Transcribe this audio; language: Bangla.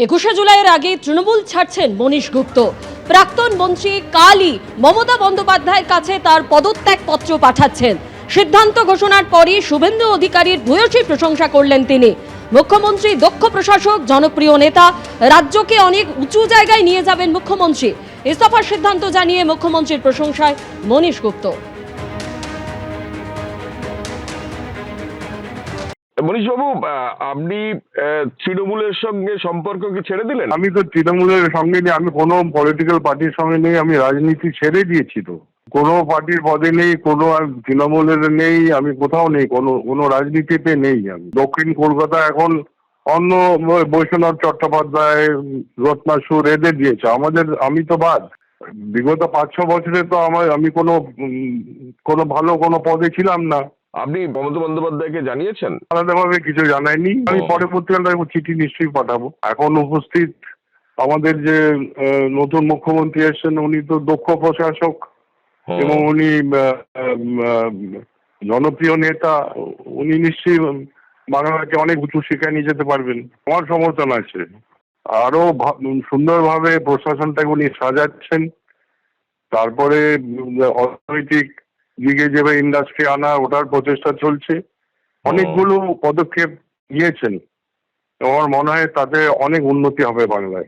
21শে জুলাইয়ের আগে তৃণমূল ছাড়ছেন মনীশ গুপ্ত। প্রাক্তন মন্ত্রী কালই মমতা বন্দ্যোপাধ্যায়ের কাছে তার পদত্যাগ পত্র পাঠাচ্ছেন। সিদ্ধান্ত ঘোষণার পরই শুভেন্দু অধিকারীর ভূয়সী প্রশংসা করলেন তিনি। মুখ্যমন্ত্রী দক্ষ প্রশাসক, জনপ্রিয় নেতা, রাজ্যকে অনেক উঁচু জায়গায় নিয়ে যাবেন মুখ্যমন্ত্রী। ইস্তফার সিদ্ধান্ত জানিয়ে মুখ্যমন্ত্রীর প্রশংসায় মনীশ গুপ্ত। মনীশবাবু, আপনি তৃণমূলের সঙ্গে সম্পর্ক কি ছেড়ে দিলেন? আমি তো তৃণমূলের সঙ্গে নেই, আমি কোনো পলিটিক্যাল পার্টির সঙ্গে নেই, আমি রাজনীতি ছেড়ে দিয়েছি তো। কোনো পার্টির পদে নেই, কোনো আর তৃণমূলের নেই, আমি কোথাও নেই, কোনো রাজনীতিতে নেই। আমি দক্ষিণ কলকাতা এখন অন্য বৈষ্ণব চট্টোপাধ্যায়, রত্না সুর এদের দিয়েছে, আমি তো বাদ। বিগত 5-6 বছরে তো আমি কোনো ভালো কোনো পদে ছিলাম না। আপনি মমতা বন্দ্যোপাধ্যায়কে জানিয়েছেন? আলাদাভাবে কিছু জানায়নি। আমি পরবর্তীকালে চিঠি নিশ্চয়ই পাঠাবো। এখন উপস্থিত আমাদের যে নতুন মুখ্যমন্ত্রী এসেছেন, উনি তো দক্ষ প্রশাসক এবং উনি জনপ্রিয় নেতা। উনি নিশ্চয়ই বাংলাকে অনেক উঁচু শিক্ষায় নিয়ে যেতে পারবেন। আমার সমর্থন আছে। আরো সুন্দরভাবে প্রশাসনটাকে উনি সাজাচ্ছেন। তারপরে অর্থনৈতিক দিকে যেভাবে ইন্ডাস্ট্রি আনা, ওটার প্রচেষ্টা চলছে। অনেকগুলো পদক্ষেপ নিয়েছেন। আমার মনে হয় তাতে অনেক উন্নতি হবে বাংলায়।